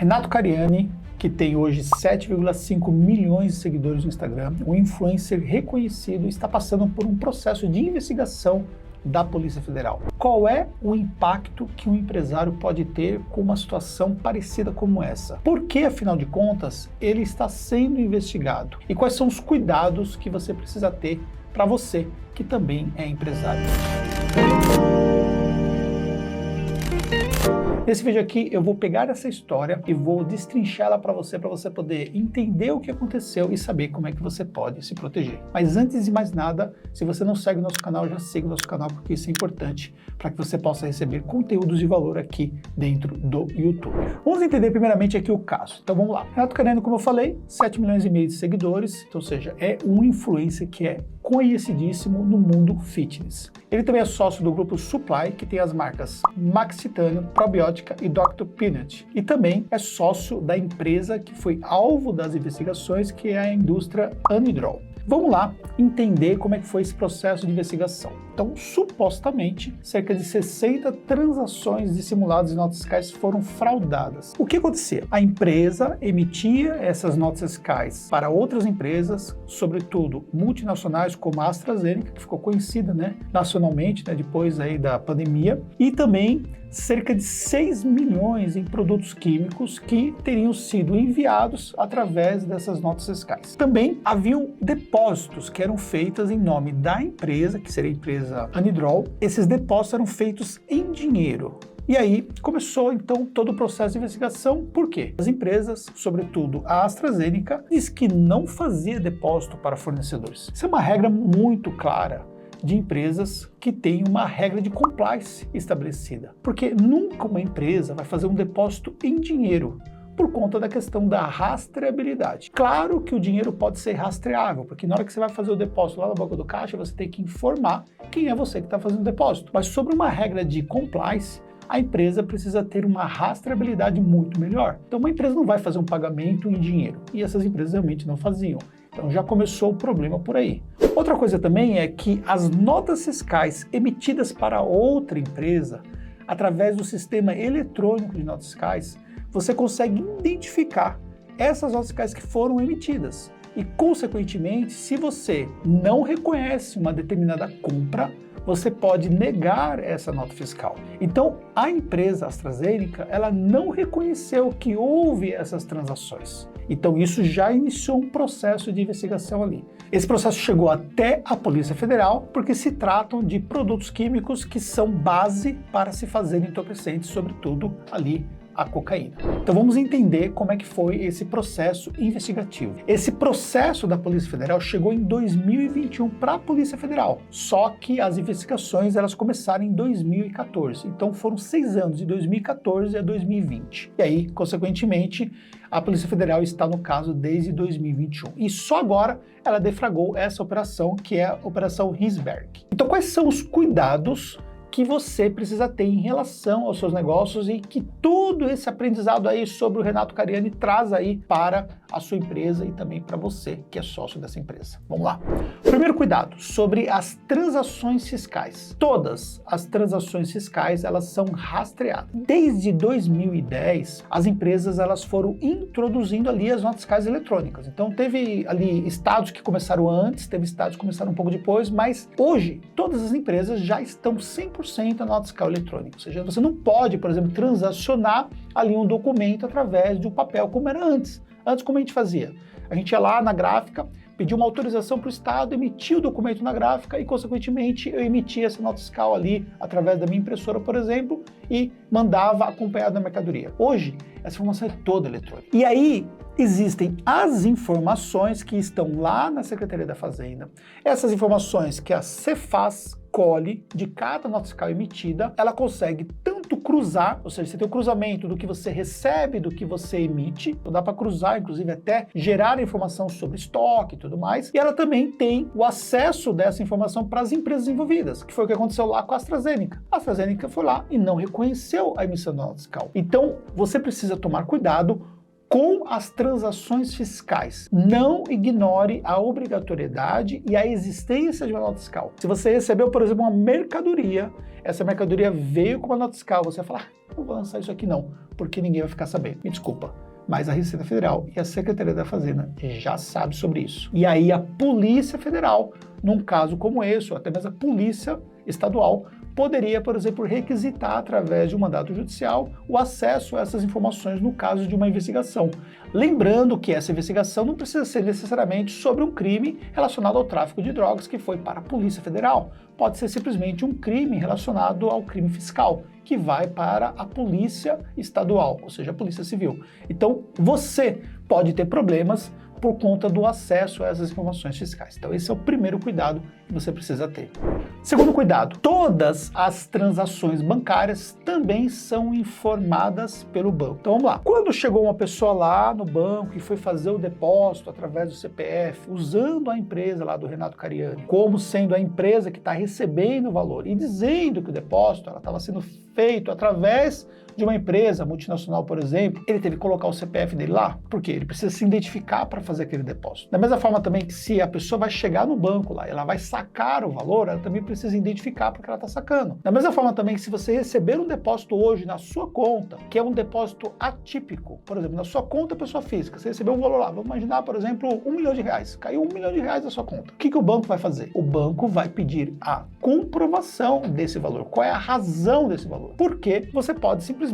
Renato Cariani, que tem hoje 7,5 milhões de seguidores no Instagram, um influencer reconhecido, está passando por um processo de investigação da Polícia Federal. Qual é o impacto que um empresário pode ter com uma situação parecida como essa? Por que, afinal de contas, ele está sendo investigado? E quais são os cuidados que você precisa ter para você, que também é empresário? Nesse vídeo aqui eu vou pegar essa história e vou destrinchá-la para você poder entender o que aconteceu e saber como é que você pode se proteger. Mas antes de mais nada, se você não segue o nosso canal, já siga o nosso canal, porque isso é importante para que você possa receber conteúdos de valor aqui dentro do YouTube. Vamos entender primeiramente aqui o caso. Então vamos lá. Renato Cariani, como eu falei, 7 milhões e meio de seguidores, ou seja, é um influencer que é conhecidíssimo no mundo fitness. Ele também é sócio do grupo Supply, que tem as marcas Max Titânio, Probiótica e Dr. Peanut. E também é sócio da empresa que foi alvo das investigações, que é a indústria Anidrol. Vamos lá entender como é que foi esse processo de investigação. Então, supostamente, cerca de 60 transações de simulados de notas fiscais foram fraudadas. O que acontecia? A empresa emitia essas notas fiscais para outras empresas, sobretudo multinacionais como a AstraZeneca, que ficou conhecida, nacionalmente, depois aí da pandemia, e também cerca de 6 milhões em produtos químicos que teriam sido enviados através dessas notas fiscais. Também haviam depósitos que eram feitos em nome da empresa, que seria a empresa Anidrol. Esses depósitos eram feitos em dinheiro. E aí começou então todo o processo de investigação. Por quê? As empresas, sobretudo a AstraZeneca, diz que não fazia depósito para fornecedores. Isso é uma regra muito clara de empresas que têm uma regra de compliance estabelecida. Porque nunca uma empresa vai fazer um depósito em dinheiro, por conta da questão da rastreabilidade. Claro que o dinheiro pode ser rastreável, porque na hora que você vai fazer o depósito lá na boca do caixa, você tem que informar quem é você que está fazendo o depósito. Mas sobre uma regra de compliance, a empresa precisa ter uma rastreabilidade muito melhor. Então uma empresa não vai fazer um pagamento em dinheiro, e essas empresas realmente não faziam. Então já começou o problema por aí. Outra coisa também é que as notas fiscais emitidas para outra empresa, através do sistema eletrônico de notas fiscais, você consegue identificar essas notas fiscais que foram emitidas. E, consequentemente, se você não reconhece uma determinada compra, você pode negar essa nota fiscal. Então, a empresa AstraZeneca, ela não reconheceu que houve essas transações. Então, isso já iniciou um processo de investigação ali. Esse processo chegou até a Polícia Federal, porque se tratam de produtos químicos que são base para se fazer entorpecentes, sobretudo ali a cocaína. Então vamos entender como é que foi esse processo investigativo. Esse processo da Polícia Federal chegou em 2021 para a Polícia Federal, só que as investigações elas começaram em 2014, então foram 6 anos, de 2014 a 2020. E aí, consequentemente, a Polícia Federal está no caso desde 2021. E só agora ela deflagrou essa operação, que é a Operação Risberg. Então quais são os cuidados que você precisa ter em relação aos seus negócios e que todo esse aprendizado aí sobre o Renato Cariani traz aí para a sua empresa e também para você que é sócio dessa empresa. Vamos lá. Primeiro cuidado, sobre as transações fiscais. Todas as transações fiscais, elas são rastreadas. Desde 2010, as empresas elas foram introduzindo ali as notas fiscais eletrônicas. Então teve ali estados que começaram antes, teve estados que começaram um pouco depois, mas hoje todas as empresas já estão 100% a nota fiscal eletrônica. Ou seja, você não pode, por exemplo, transacionar ali um documento através de um papel como era antes. Antes, como a gente fazia? A gente ia lá na gráfica, pedia uma autorização para o Estado, emitia o documento na gráfica e, consequentemente, eu emitia essa nota fiscal ali através da minha impressora, por exemplo, e mandava acompanhado da mercadoria. Hoje, essa informação é toda eletrônica. E aí, existem as informações que estão lá na Secretaria da Fazenda. Essas informações que a Cefaz colhe de cada nota fiscal emitida, ela consegue tanto cruzar, ou seja, você tem o cruzamento do que você recebe, do que você emite, então dá para cruzar, inclusive até gerar informação sobre estoque e tudo mais, e ela também tem o acesso dessa informação para as empresas envolvidas, que foi o que aconteceu lá com a AstraZeneca. A AstraZeneca foi lá e não reconheceu a emissão da nota fiscal. Então, você precisa tomar cuidado com as transações fiscais. Não ignore a obrigatoriedade e a existência de uma nota fiscal. Se você recebeu, por exemplo, uma mercadoria, essa mercadoria veio com uma nota fiscal, você vai falar, não vou lançar isso aqui não, porque ninguém vai ficar sabendo. Me desculpa. Mas a Receita Federal e a Secretaria da Fazenda já sabem sobre isso. E aí a Polícia Federal, num caso como esse, ou até mesmo a Polícia Estadual, poderia, por exemplo, requisitar através de um mandato judicial o acesso a essas informações no caso de uma investigação. Lembrando que essa investigação não precisa ser necessariamente sobre um crime relacionado ao tráfico de drogas que foi para a Polícia Federal. Pode ser simplesmente um crime relacionado ao crime fiscal, que vai para a Polícia Estadual, ou seja, a Polícia Civil. Então, você pode ter problemas por conta do acesso a essas informações fiscais. Então, esse é o primeiro cuidado que você precisa ter. Segundo cuidado, todas as transações bancárias também são informadas pelo banco. Então, vamos lá. Quando chegou uma pessoa lá no banco e foi fazer o depósito através do CPF, usando a empresa lá do Renato Cariani, como sendo a empresa que está recebendo o valor e dizendo que o depósito estava sendo feito através de uma empresa multinacional, por exemplo, ele teve que colocar o CPF dele lá, porque ele precisa se identificar para fazer aquele depósito. Da mesma forma também que se a pessoa vai chegar no banco lá, ela vai sacar o valor, ela também precisa identificar porque ela está sacando. Da mesma forma também que se você receber um depósito hoje na sua conta, que é um depósito atípico, por exemplo, na sua conta pessoa física, você recebeu um valor lá, vamos imaginar, por exemplo, R$1 milhão, caiu R$1 milhão na sua conta. O que o banco vai fazer? O banco vai pedir a comprovação desse valor. Qual é a razão desse valor? Porque você pode simplesmente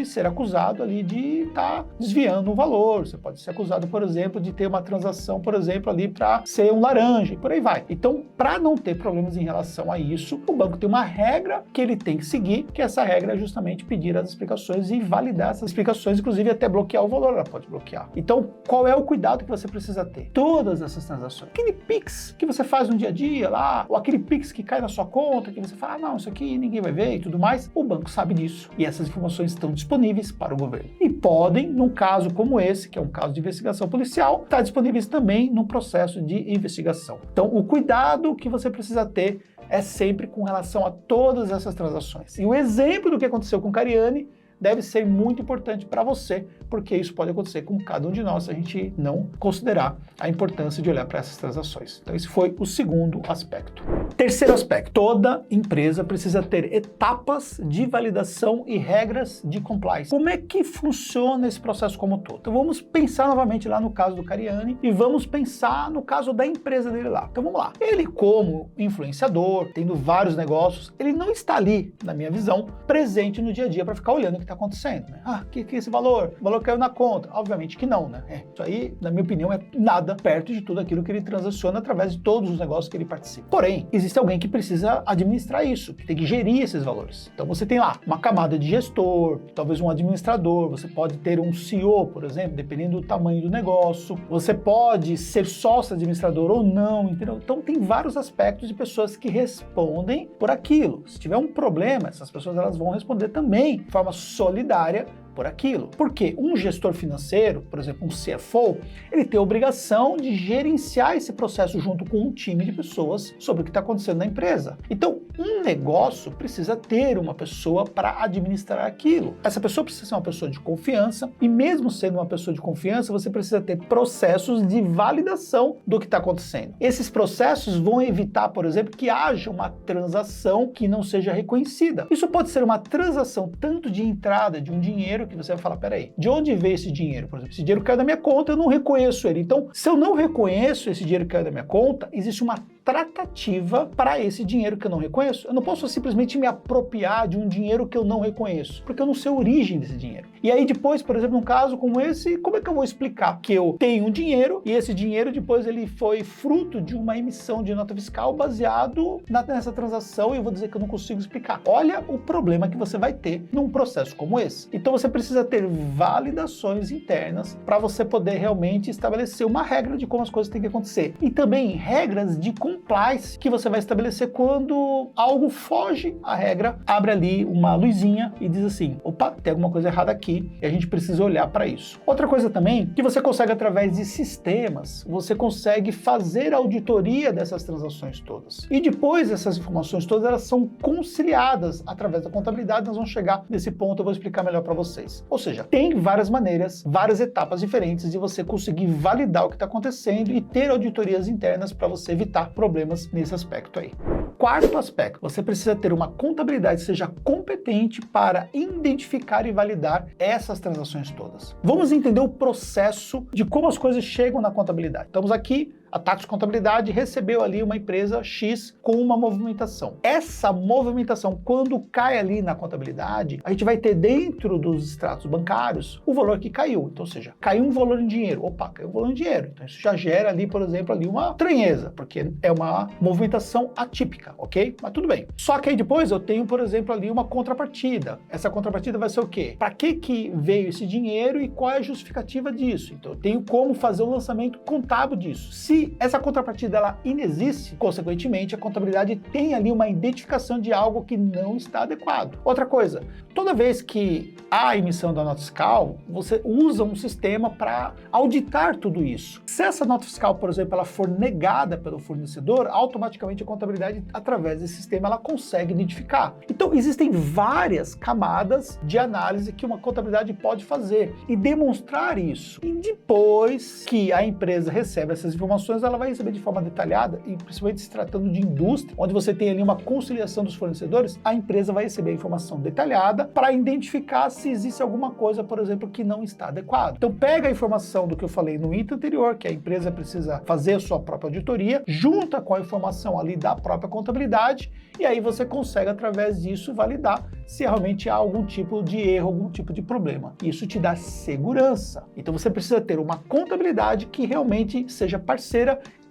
ser acusado ali de estar desviando um valor, você pode ser acusado, por exemplo, de ter uma transação, por exemplo, ali para ser um laranja e por aí vai. Então, para não ter problemas em relação a isso, o banco tem uma regra que ele tem que seguir, que essa regra é justamente pedir as explicações e validar essas explicações, inclusive até bloquear o valor, ela pode bloquear. Então, qual é o cuidado que você precisa ter? Todas essas transações. Aquele Pix que você faz no dia a dia lá, ou aquele Pix que cai na sua conta, que você fala, não, isso aqui ninguém vai ver e tudo mais, o banco sabe disso. E essas informações estão disponíveis para o governo. E podem, num caso como esse, que é um caso de investigação policial, estar disponíveis também no processo de investigação. Então, o cuidado que você precisa ter é sempre com relação a todas essas transações. E o exemplo do que aconteceu com Cariani deve ser muito importante para você, porque isso pode acontecer com cada um de nós se a gente não considerar a importância de olhar para essas transações. Então esse foi o segundo aspecto. Terceiro aspecto, toda empresa precisa ter etapas de validação e regras de compliance. Como é que funciona esse processo como um todo? Então vamos pensar novamente lá no caso do Cariani e vamos pensar no caso da empresa dele lá. Então vamos lá. Ele como influenciador, tendo vários negócios, ele não está ali, na minha visão, presente no dia a dia para ficar olhando o que está acontecendo, né? Que é esse valor? O valor caiu na conta? Obviamente que não, né? Isso aí, na minha opinião, é nada perto de tudo aquilo que ele transaciona através de todos os negócios que ele participa. Porém, existe alguém que precisa administrar isso, que tem que gerir esses valores. Então você tem lá uma camada de gestor, talvez um administrador, você pode ter um CEO, por exemplo, dependendo do tamanho do negócio, você pode ser sócio administrador ou não, entendeu? Então tem vários aspectos de pessoas que respondem por aquilo. Se tiver um problema, essas pessoas elas vão responder também de forma solidária por aquilo. Porque um gestor financeiro, por exemplo, um CFO, ele tem a obrigação de gerenciar esse processo junto com um time de pessoas sobre o que está acontecendo na empresa. Então, um negócio precisa ter uma pessoa para administrar aquilo. Essa pessoa precisa ser uma pessoa de confiança e mesmo sendo uma pessoa de confiança, você precisa ter processos de validação do que está acontecendo. Esses processos vão evitar, por exemplo, que haja uma transação que não seja reconhecida. Isso pode ser uma transação tanto de entrada de um dinheiro que você vai falar, peraí, de onde veio esse dinheiro? Por exemplo, esse dinheiro caiu da minha conta, eu não reconheço ele. Então, se eu não reconheço esse dinheiro que caiu da minha conta, existe uma tratativa para esse dinheiro que eu não reconheço. Eu não posso simplesmente me apropriar de um dinheiro que eu não reconheço, porque eu não sei a origem desse dinheiro. E aí depois, por exemplo, num caso como esse, como é que eu vou explicar que eu tenho um dinheiro e esse dinheiro depois ele foi fruto de uma emissão de nota fiscal baseado nessa transação e eu vou dizer que eu não consigo explicar. Olha o problema que você vai ter num processo como esse. Então você precisa ter validações internas para você poder realmente estabelecer uma regra de como as coisas têm que acontecer. E também regras de compliance que você vai estabelecer quando algo foge à regra, abre ali uma luzinha e diz assim, opa, tem alguma coisa errada aqui e a gente precisa olhar para isso. Outra coisa também, que você consegue através de sistemas, você consegue fazer a auditoria dessas transações todas. E depois essas informações todas, elas são conciliadas através da contabilidade, nós vamos chegar nesse ponto, eu vou explicar melhor para vocês. Ou seja, tem várias maneiras, várias etapas diferentes de você conseguir validar o que está acontecendo e ter auditorias internas para você evitar problemas nesse aspecto aí. Quarto aspecto, você precisa ter uma contabilidade que seja competente para identificar e validar essas transações todas. Vamos entender o processo de como as coisas chegam na contabilidade. Estamos aqui, a Tax Contabilidade recebeu ali uma empresa X com uma movimentação. Essa movimentação, quando cai ali na contabilidade, a gente vai ter dentro dos extratos bancários o valor que caiu. Então, ou seja, caiu um valor em dinheiro. Opa, caiu um valor em dinheiro. Então, isso já gera ali, por exemplo, ali uma estranheza, porque é uma movimentação atípica, ok? Mas tudo bem. Só que aí depois eu tenho, por exemplo, ali uma contrapartida. Essa contrapartida vai ser o quê? Para que veio esse dinheiro e qual é a justificativa disso? Então, eu tenho como fazer o lançamento contábil disso. Se essa contrapartida ela inexiste, consequentemente a contabilidade tem ali uma identificação de algo que não está adequado. Outra coisa, toda vez que há a emissão da nota fiscal, você usa um sistema para auditar tudo isso. Se essa nota fiscal, por exemplo, ela for negada pelo fornecedor, automaticamente a contabilidade, através desse sistema, ela consegue identificar. Então, existem várias camadas de análise que uma contabilidade pode fazer e demonstrar isso. E depois que a empresa recebe essas informações, ela vai receber de forma detalhada, e principalmente se tratando de indústria, onde você tem ali uma conciliação dos fornecedores, a empresa vai receber a informação detalhada para identificar se existe alguma coisa, por exemplo, que não está adequada. Então pega a informação do que eu falei no item anterior, que a empresa precisa fazer a sua própria auditoria, junta com a informação ali da própria contabilidade, e aí você consegue, através disso, validar se realmente há algum tipo de erro, algum tipo de problema. Isso te dá segurança. Então você precisa ter uma contabilidade que realmente seja parceira,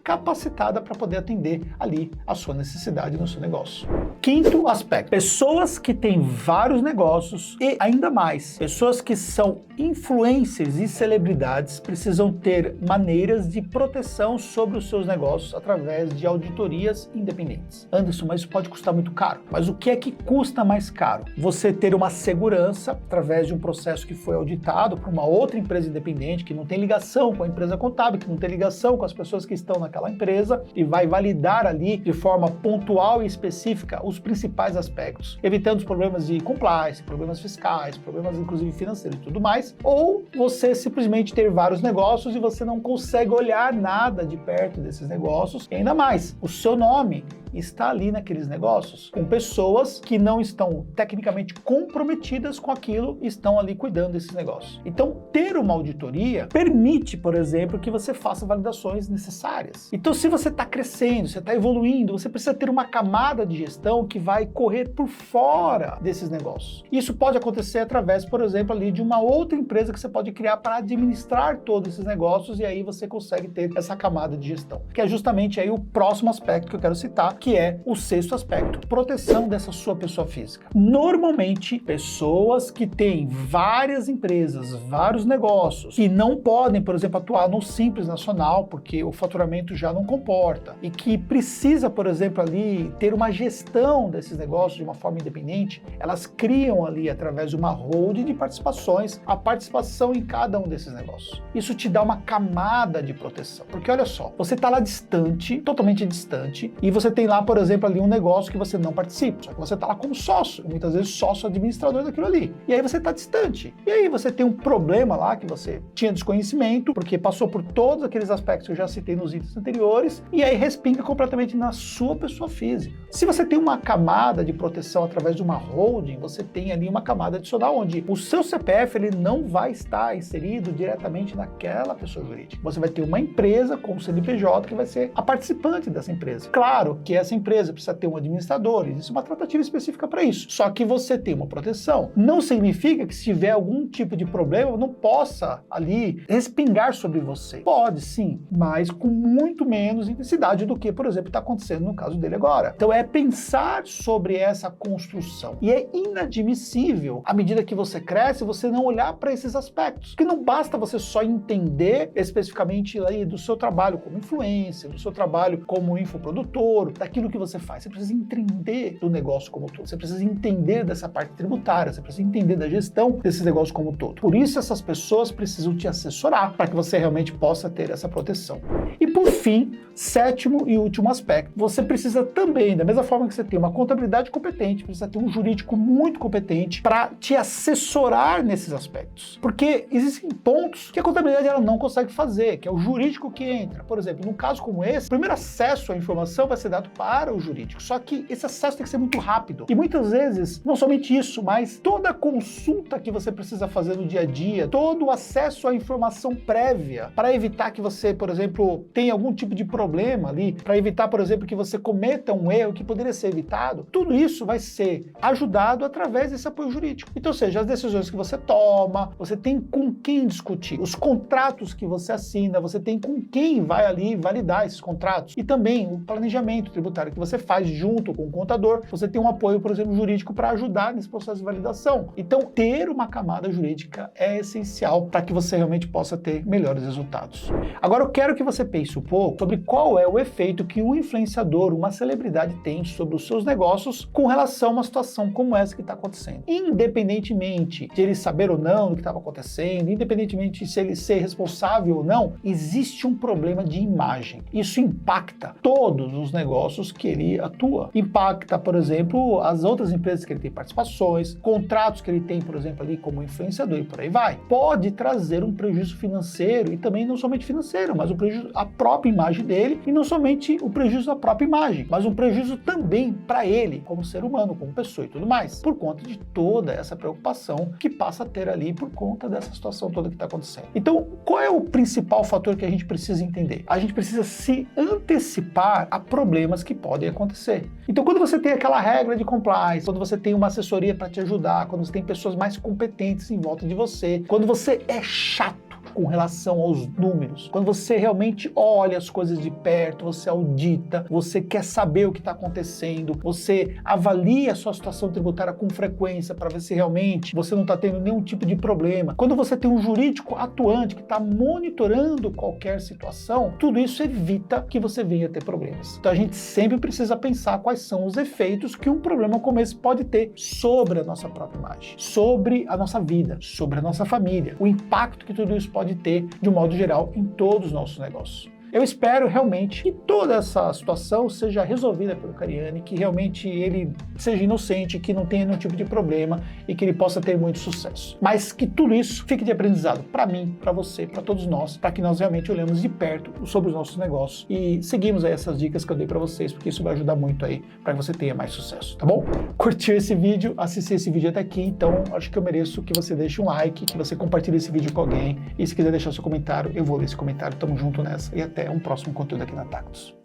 capacitada para poder atender ali a sua necessidade no seu negócio. Quinto aspecto, pessoas que têm vários negócios e ainda mais, pessoas que são influencers e celebridades precisam ter maneiras de proteção sobre os seus negócios através de auditorias independentes. Anderson, mas isso pode custar muito caro. Mas o que é que custa mais caro? Você ter uma segurança através de um processo que foi auditado por uma outra empresa independente que não tem ligação com a empresa contábil, que não tem ligação com as pessoas que estão naquela empresa e vai validar ali de forma pontual e específica os principais aspectos, evitando os problemas de compliance, problemas fiscais, problemas inclusive financeiros e tudo mais, ou você simplesmente ter vários negócios e você não consegue olhar nada de perto desses negócios, e ainda mais, o seu nome está ali naqueles negócios, com pessoas que não estão tecnicamente comprometidas com aquilo e estão ali cuidando desses negócios. Então, ter uma auditoria permite, por exemplo, que você faça validações necessárias. Então, se você está crescendo, você está evoluindo, você precisa ter uma camada de gestão que vai correr por fora desses negócios. Isso pode acontecer através, por exemplo, ali de uma outra empresa que você pode criar para administrar todos esses negócios, e aí você consegue ter essa camada de gestão, que é justamente aí o próximo aspecto que eu quero citar, que é o sexto aspecto, proteção dessa sua pessoa física. Normalmente, pessoas que têm várias empresas, vários negócios, que não podem, por exemplo, atuar no Simples Nacional, porque o faturamento já não comporta, e que precisa, por exemplo, ali ter uma gestão desses negócios de uma forma independente, elas criam ali, através de uma holding de participações, a participação em cada um desses negócios. Isso te dá uma camada de proteção, porque olha só, você está lá distante, totalmente distante, e você tem lá, por exemplo, ali um negócio que você não participa, só que você está lá como sócio, muitas vezes sócio administrador daquilo ali, e aí você está distante, e aí você tem um problema lá que você tinha desconhecimento, porque passou por todos aqueles aspectos que eu já citei nos itens anteriores, e aí respinga completamente na sua pessoa física. Se você tem uma camada de proteção através de uma holding, você tem ali uma camada adicional onde o seu CPF ele não vai estar inserido diretamente naquela pessoa jurídica. Você vai ter uma empresa com o CNPJ que vai ser a participante dessa empresa. Claro que essa empresa precisa ter um administrador, existe uma tratativa específica para isso. Só que você tem uma proteção. Não significa que se tiver algum tipo de problema, não possa ali respingar sobre você. Pode sim, mas com muito menos intensidade do que, por exemplo, está acontecendo no caso dele agora. Então é pensar sobre essa construção. E é inadmissível, à medida que você cresce, você não olhar para esses aspectos. Porque não basta você só entender especificamente aí do seu trabalho como influencer, do seu trabalho como infoprodutor, daquilo que você faz. Você precisa entender do negócio como um todo. Você precisa entender dessa parte tributária. Você precisa entender da gestão desse negócio como um todo. Por isso, essas pessoas precisam te assessorar para que você realmente possa ter essa proteção. E por fim, sétimo e último aspecto, você precisa também, da mesma forma que você tem uma contabilidade competente, precisa ter um jurídico muito competente para te assessorar nesses aspectos. Porque existem pontos que a contabilidade ela não consegue fazer, que é o jurídico que entra. Por exemplo, num caso como esse, o primeiro acesso à informação vai ser dado para o jurídico, só que esse acesso tem que ser muito rápido. E muitas vezes, não somente isso, mas toda a consulta que você precisa fazer no dia a dia, todo o acesso à informação prévia, para evitar que você, por exemplo, tenha algum tipo de problema ali, para evitar, por exemplo, que você cometa um erro que poderia ser evitado, tudo isso vai ser ajudado através desse apoio jurídico. Então, ou seja, as decisões que você toma, você tem com quem discutir, os contratos que você assina, você tem com quem vai ali validar esses contratos, e também o planejamento tributário que você faz junto com o contador, você tem um apoio, por exemplo, jurídico para ajudar nesse processo de validação. Então, ter uma camada jurídica é essencial para que você realmente possa ter melhores resultados. Agora, eu quero que você pense um pouco sobre qual é o efeito que um influenciador, uma celebridade tem sobre os seus negócios com relação a uma situação como essa que está acontecendo. Independentemente de ele saber ou não do que estava acontecendo, independentemente de ele ser responsável ou não, existe um problema de imagem. Isso impacta todos os negócios que ele atua. Impacta, por exemplo, as outras empresas que ele tem participações, contratos que ele tem, por exemplo, ali como influenciador e por aí vai. Pode trazer um prejuízo financeiro e também não somente financeiro, mas um prejuízo à própria imagem dele e não somente o prejuízo à própria imagem, mas um prejuízo também para ele como ser humano, como pessoa e tudo mais, por conta de toda essa preocupação que passa a ter ali por conta dessa situação toda que está acontecendo. Então, qual é o principal fator que a gente precisa entender? A gente precisa se antecipar a problemas que podem acontecer. Então, quando você tem aquela regra de compliance, quando você tem uma assessoria para te ajudar, quando você tem pessoas mais competentes em volta de você, quando você é chato com relação aos números, quando você realmente olha as coisas de perto, você audita, você quer saber o que está acontecendo, você avalia a sua situação tributária com frequência para ver se realmente você não está tendo nenhum tipo de problema. Quando você tem um jurídico atuante que está monitorando qualquer situação, tudo isso evita que você venha ter problemas. Então a gente sempre precisa pensar quais são os efeitos que um problema como esse pode ter sobre a nossa própria imagem, sobre a nossa vida, sobre a nossa família, o impacto que tudo isso pode ter, de um modo geral, em todos os nossos negócios. Eu espero realmente que toda essa situação seja resolvida pelo Cariani, que realmente ele seja inocente, que não tenha nenhum tipo de problema e que ele possa ter muito sucesso. Mas que tudo isso fique de aprendizado para mim, para você, para todos nós, para que nós realmente olhemos de perto sobre os nossos negócios e seguimos aí essas dicas que eu dei para vocês, porque isso vai ajudar muito aí para que você tenha mais sucesso, tá bom? Curtiu esse vídeo, assistiu esse vídeo até aqui, então acho que eu mereço que você deixe um like, que você compartilhe esse vídeo com alguém e se quiser deixar seu comentário, eu vou ler esse comentário, tamo junto nessa e até um próximo conteúdo aqui na Tactus.